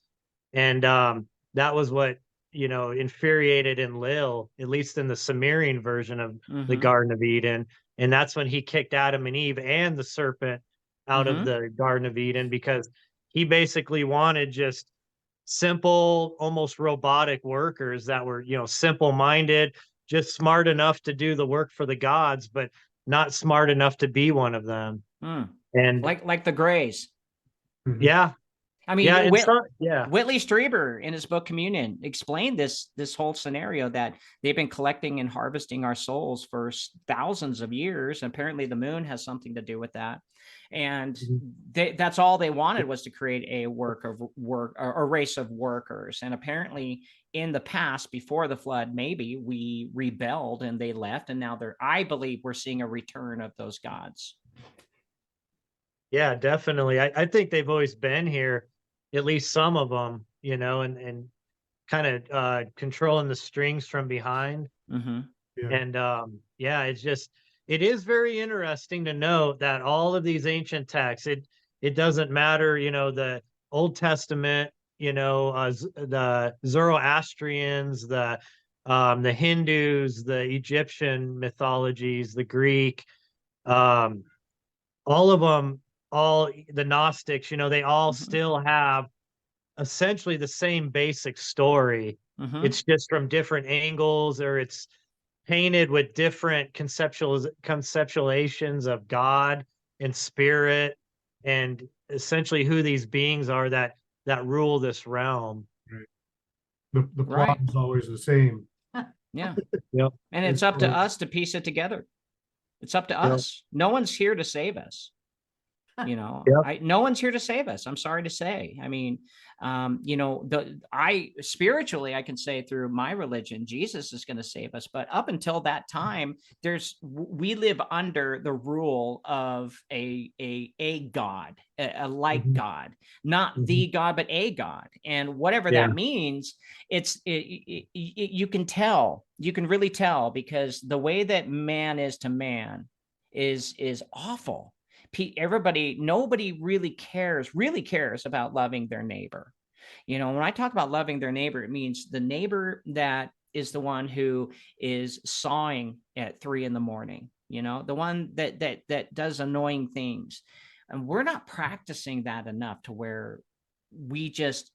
And that was what, infuriated Enlil, at least in the Sumerian version of the Garden of Eden. And that's when he kicked Adam and Eve and the serpent out of the Garden of Eden, because he basically wanted just simple, almost robotic workers that were, simple-minded, just smart enough to do the work for the gods, but not smart enough to be one of them. And like the Greys. Yeah. I mean, yeah, Whitley Strieber in his book Communion explained this whole scenario, that they've been collecting and harvesting our souls for thousands of years. And apparently the moon has something to do with that. And that's all they wanted, was to create a race of workers. And apparently in the past, before the flood, maybe we rebelled and they left. And now I believe we're seeing a return of those gods. Yeah, definitely. I think they've always been here, at least some of them, and kind of controlling the strings from behind. Yeah. And it is very interesting to note that all of these ancient texts, it doesn't matter, the Old Testament, the Zoroastrians, the Hindus, the Egyptian mythologies, the Greek, all of them, all the Gnostics, they all still have essentially the same basic story. It's just from different angles, or it's painted with different conceptualizations of God and spirit, and essentially who these beings are that rule this realm. Right. The plot is always the same. Yeah. Yep. And it's up to us to piece it together. It's up to us. No one's here to save us. No one's here to save us. I'm sorry to say. I mean, spiritually, I can say through my religion, Jesus is going to save us. But up until that time, we live under the rule of a God, a like God, not the God, but a God. And whatever that means, you can tell, you can really tell, because the way that man is to man is awful. Nobody really cares about loving their neighbor. When I talk about loving their neighbor, it means the neighbor that is the one who is sawing at 3 a.m, the one that does annoying things. And we're not practicing that enough to where we just,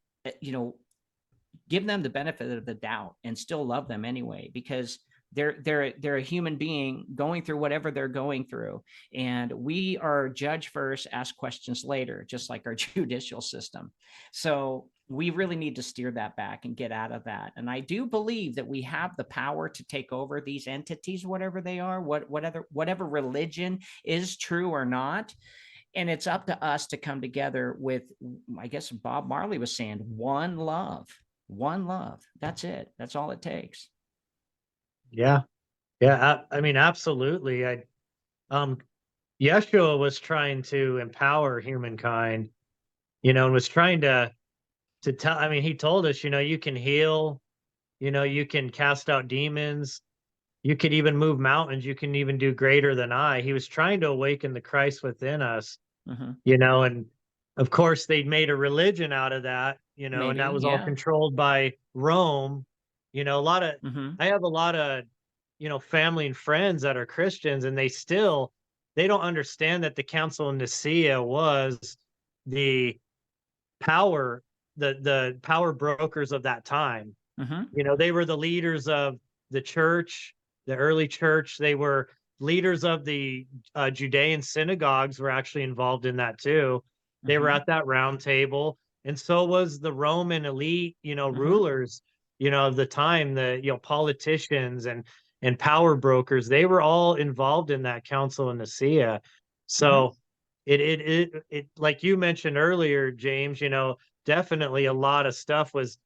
give them the benefit of the doubt and still love them anyway, because They're a human being going through whatever they're going through, and we are judge first, ask questions later, just like our judicial system. So we really need to steer that back and get out of that. And I do believe that we have the power to take over these entities, whatever they are, whatever religion is true or not. And it's up to us to come together with, I guess Bob Marley was saying, one love. One love. That's it. That's all it takes. Yeah. Yeah. I mean, absolutely. Um, Yeshua was trying to empower humankind, and was trying to tell, I mean, he told us, you can heal, you can cast out demons, you could even move mountains, you can even do greater than I. He was trying to awaken the Christ within us, and of course they made a religion out of that, Maybe, and that was all yeah. controlled by Rome. A lot of, I have a lot of, family and friends that are Christians, and they don't understand that the Council of Nicaea was the power, the power brokers of that time. They were the leaders of the church, the early church. They were leaders of the Judean synagogues, were actually involved in that too. They were at that round table, and so was the Roman elite, rulers, of the time, the politicians and power brokers. They were all involved in that Council of Nicaea. So it like you mentioned earlier, James, definitely a lot of stuff was,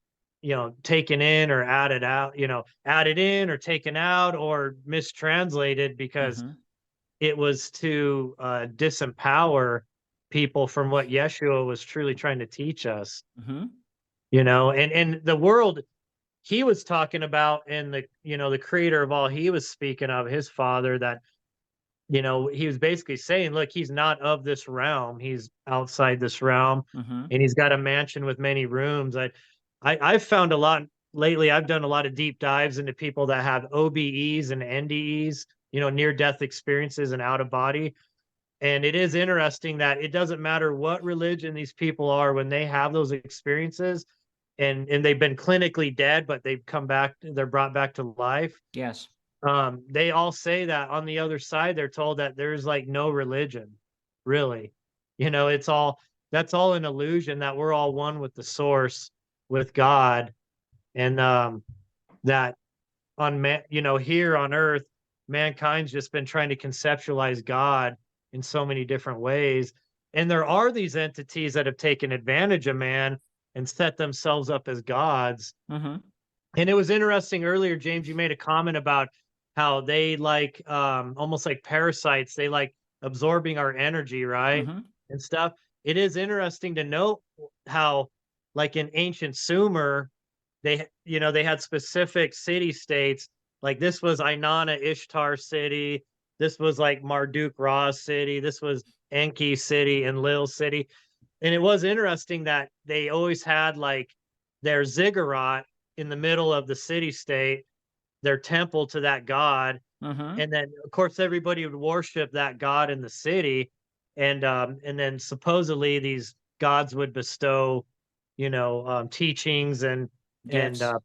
taken in or added out, added in or taken out or mistranslated, because it was to disempower people from what Yeshua was truly trying to teach us. And the world he was talking about, and the creator of all he was speaking of, his father, that he was basically saying, look, he's not of this realm. He's outside this realm, and he's got a mansion with many rooms. I've found a lot lately. I've done a lot of deep dives into people that have OBEs and NDEs, near death experiences and out of body. And it is interesting that it doesn't matter what religion these people are, when they have those experiences and they've been clinically dead, but they've come back, they're brought back to life. Yes. They all say that on the other side, they're told that there's like no religion, really. That's all an illusion, that we're all one with the source, with God. And that on here on earth, mankind's just been trying to conceptualize God in so many different ways. And there are these entities that have taken advantage of man and set themselves up as gods. And it was interesting earlier, James, you made a comment about how they like almost like parasites, they like absorbing our energy, right? And stuff. It is interesting to note how, like in ancient Sumer, they had specific city states. Like this was Inanna Ishtar city, this was like Marduk Ra city, this was Enki city and Lil city. And it was interesting that they always had like their ziggurat in the middle of the city state, their temple to that god. And then of course everybody would worship that god in the city. And then supposedly these gods would bestow, teachings and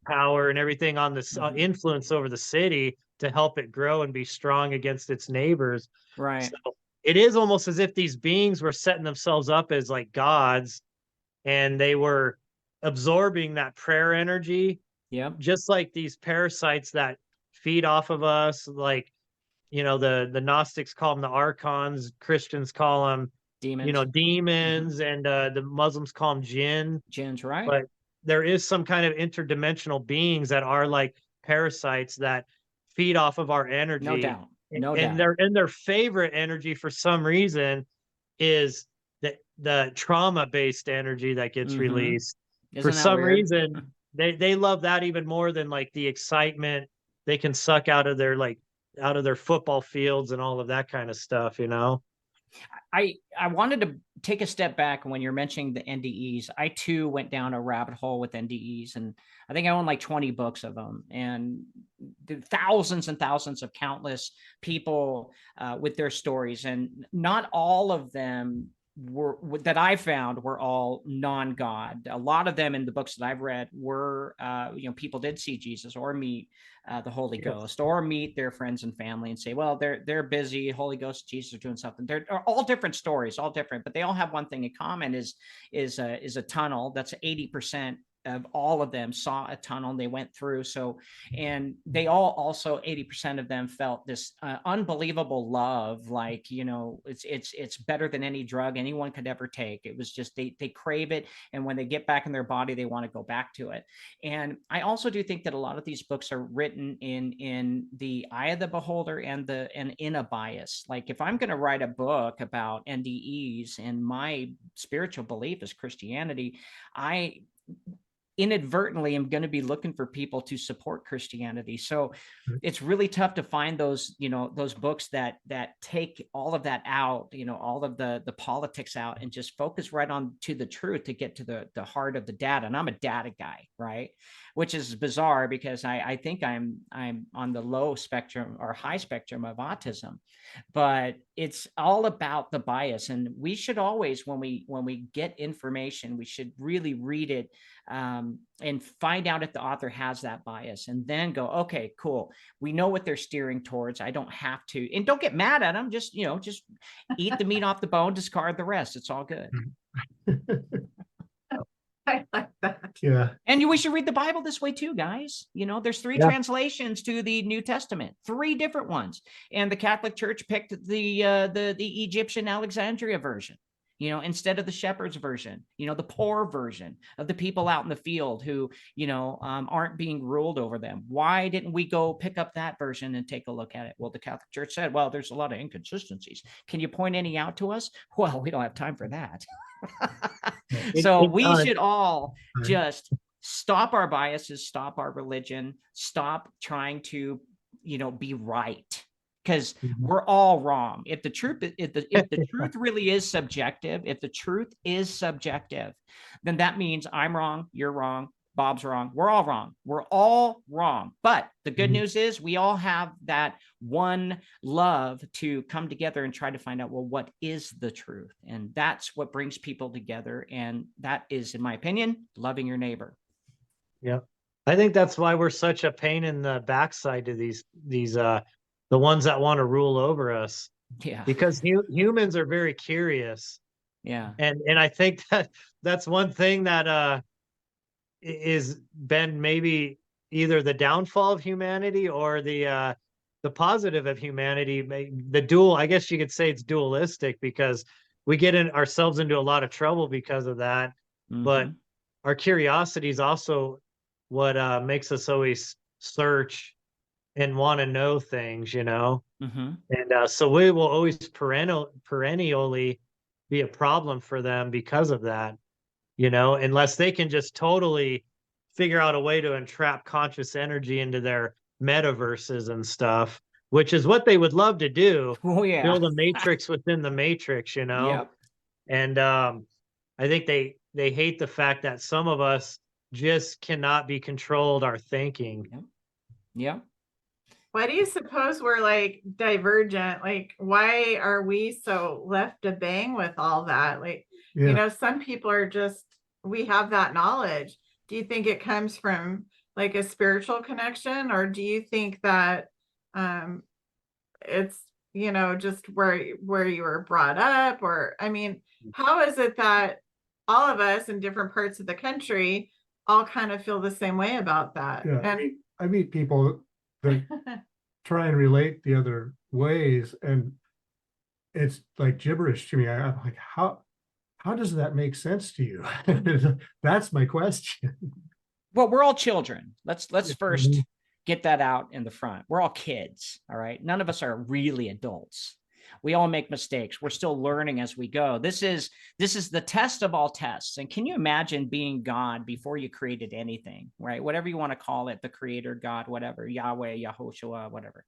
power and everything on this influence over the city to help it grow and be strong against its neighbors. Right. So it is almost as if these beings were setting themselves up as like gods, and they were absorbing that prayer energy. Just like these parasites that feed off of us, like, the Gnostics call them the archons, Christians call them demons, demons, and the Muslims call them jinns, right? But there is some kind of interdimensional beings that are like parasites that feed off of our energy. No doubt. No and doubt. their favorite energy for some reason is the trauma-based energy that gets released. For some reason, they love that even more than like the excitement they can suck out of their football fields and all of that kind of stuff. I wanted to take a step back when you're mentioning the NDEs. I too went down a rabbit hole with NDEs, and I think I own like 20 books of them, and thousands and thousands of countless people with their stories, and not all of them that I found were all non-God. A lot of them in the books that I've read were, people did see Jesus or meet the Holy Ghost or meet their friends and family and say, well, they're busy. Holy Ghost, Jesus are doing something. They're all different stories, all different, but they all have one thing in common: is a tunnel. That's 80% of all of them saw a tunnel and they went through. So, and they all also 80% of them felt this unbelievable love, like, it's better than any drug anyone could ever take. It was just they crave it, and when they get back in their body, they want to go back to it. And I also do think that a lot of these books are written in the eye of the beholder and in a bias. Like, if I'm going to write a book about NDEs and my spiritual belief is Christianity, I inadvertently am going to be looking for people to support Christianity. So it's really tough to find those books that take all of that out, all of the politics out, and just focus right on to the truth to get to the heart of the data. And I'm a data guy, right? Which is bizarre because I think I'm on the low spectrum or high spectrum of autism, but it's all about the bias. And we should always, when we get information, we should really read it and find out if the author has that bias, and then go, okay, cool. We know what they're steering towards. I don't have to, and don't get mad at them. Just eat the meat off the bone, discard the rest. It's all good. I like that. Yeah. And we should read the Bible this way too, guys. There's 3 translations to the New Testament, 3 different ones. And the Catholic Church picked the Egyptian Alexandria version, instead of the shepherd's version, the poor version of the people out in the field who, aren't being ruled over them. Why didn't we go pick up that version and take a look at it? Well, the Catholic Church said, well, there's a lot of inconsistencies. Can you point any out to us? Well, we don't have time for that. So we should all just stop our biases, stop our religion, stop trying to, be right. Because we're all wrong. If the truth really is subjective, if the truth is subjective, then that means I'm wrong, you're wrong, Bob's wrong. We're all wrong. We're all wrong. But the good news is we all have that one love to come together and try to find out, well, what is the truth? And that's what brings people together. And that is, in my opinion, loving your neighbor. Yeah. I think that's why we're such a pain in the backside to these the ones that want to rule over us. Yeah. Because humans are very curious. Yeah. And I think that's one thing that is been maybe either the downfall of humanity or the positive of humanity. The dual, I guess you could say it's dualistic, because we get ourselves into a lot of trouble because of that. Mm-hmm. But our curiosity is also what makes us always search and want to know things, Mm-hmm. And so we will always perennially be a problem for them because of that, unless they can just totally figure out a way to entrap conscious energy into their metaverses and stuff, which is what they would love to do. Oh, yeah. Build a matrix within the matrix, Yep. And I think they hate the fact that some of us just cannot be controlled our thinking. Yep. Why do you suppose we're like divergent? Like, why are we so left to bang with all that? Like, some people are just, we have that knowledge. Do you think it comes from like a spiritual connection, or do you think that it's, just where you were brought up? Or, I mean, how is it that all of us in different parts of the country all kind of feel the same way about that? Yeah, And I meet people that try and relate the other ways, and it's like gibberish to me. I'm like, how does that make sense to you? That's my question. Well, we're all children. Let's first get that out in the front. We're all kids. All right. None of us are really adults. We all make mistakes. We're still learning as we go. This is the test of all tests. And can you imagine being God before you created anything, right? Whatever you want to call it, the creator, God, whatever, Yahweh, Yahushua, whatever.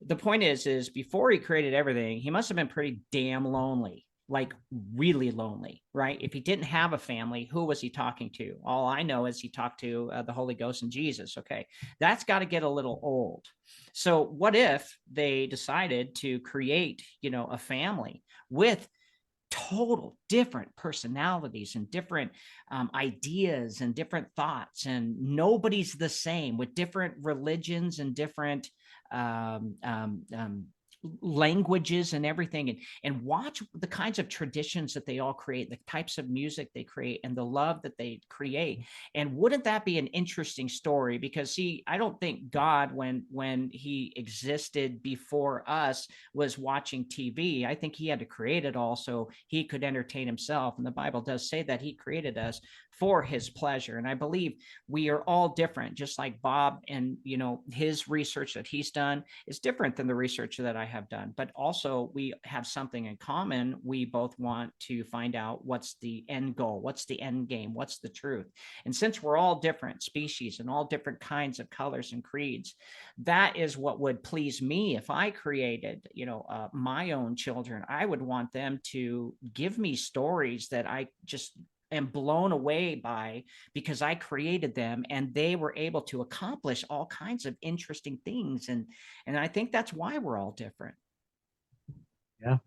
The point is before he created everything, he must have been pretty damn lonely, like really lonely, right? If he didn't have a family, who was he talking to? All I know is he talked to the Holy Ghost and Jesus. Okay. That's got to get a little old. So what if they decided to create, a family with total different personalities and different ideas and different thoughts, and nobody's the same, with different religions and different languages and everything, and watch the kinds of traditions that they all create, the types of music they create, and the love that they create. And wouldn't that be an interesting story? Because see, I don't think God, when he existed before us, was watching TV. I think he had to create it all so he could entertain himself. And the Bible does say that he created us for his pleasure. And I believe we are all different, just like Bob, and his research that he's done is different than the research that I have done. But also we have something in common. We both want to find out what's the end goal, what's the end game, what's the truth. And since we're all different species and all different kinds of colors and creeds, that is what would please me. If I created, my own children, I would want them to give me stories that I just am blown away by, because I created them and they were able to accomplish all kinds of interesting things. And I think that's why we're all different. Yeah.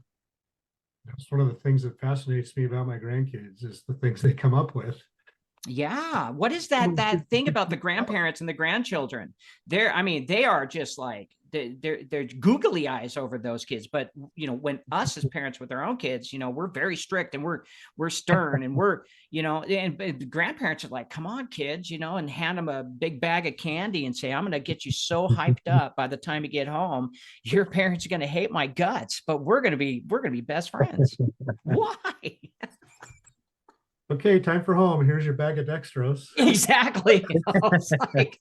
That's one of the things that fascinates me about my grandkids, is the things they come up with. Yeah. What is that thing about the grandparents and the grandchildren? They are just like, they're googly eyes over those kids. But when us as parents with our own kids, we're very strict and we're stern, and we're, and the grandparents are like, come on, kids, and hand them a big bag of candy and say, I'm going to get you so hyped up by the time you get home, your parents are going to hate my guts, but we're going to be best friends. Why? Okay, time for home. Here's your bag of dextrose. Exactly. It's like,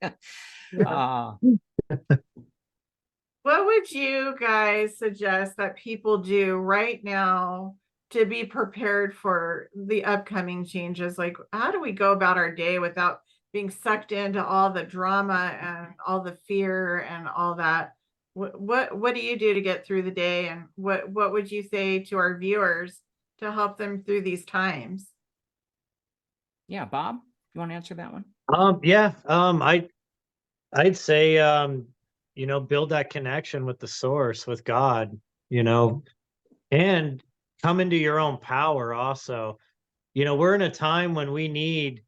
What would you guys suggest that people do right now to be prepared for the upcoming changes? Like, how do we go about our day without being sucked into all the drama and all the fear and all that? What do you do to get through the day? And what would you say to our viewers to help them through these times? Yeah, Bob, you want to answer that one? I'd say build that connection with the source, with God, and come into your own power also. We're in a time when we need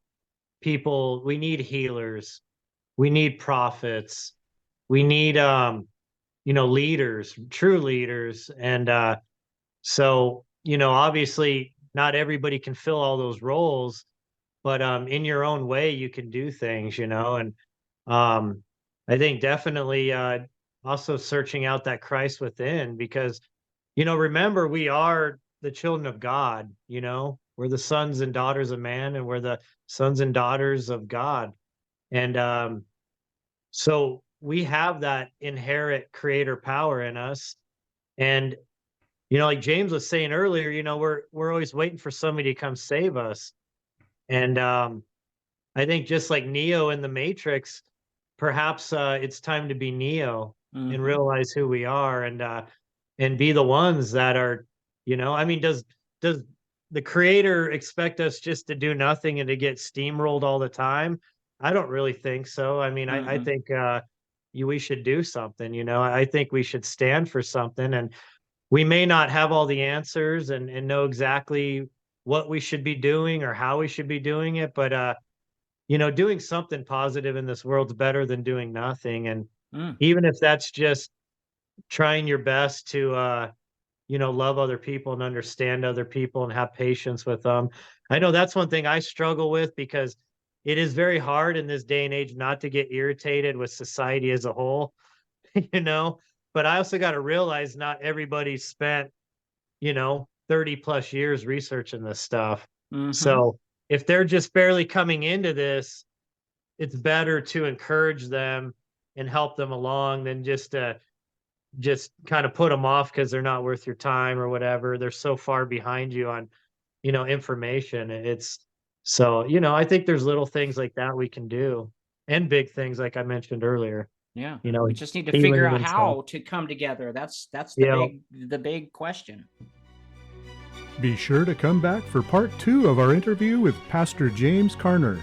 people, we need healers, we need prophets, we need leaders, true leaders. And so obviously not everybody can fill all those roles, but in your own way you can do things, and I think definitely also searching out that Christ within, because remember, we are the children of God. We're the sons and daughters of man, and we're the sons and daughters of God. And so we have that inherent creator power in us. And like James was saying earlier, we're always waiting for somebody to come save us. And I think just like Neo in the Matrix, perhaps it's time to be Neo and realize who we are, and be the ones that are, does the creator expect us just to do nothing and to get steamrolled all the time? I don't really think so. I think we should do something. I think we should stand for something, and we may not have all the answers and know exactly what we should be doing or how we should be doing it, but doing something positive in this world's better than doing nothing. And even if that's just trying your best to love other people and understand other people and have patience with them. I know that's one thing I struggle with, because it is very hard in this day and age not to get irritated with society as a whole, but I also got to realize not everybody spent 30 plus years researching this stuff. So if they're just barely coming into this, it's better to encourage them and help them along than just kind of put them off because they're not worth your time or whatever. They're so far behind you on, information. I think there's little things like that we can do, and big things like I mentioned earlier. Yeah. We just need to figure out how to come together. That's the big question. Be sure to come back for part 2 of our interview with Pastor James Carner.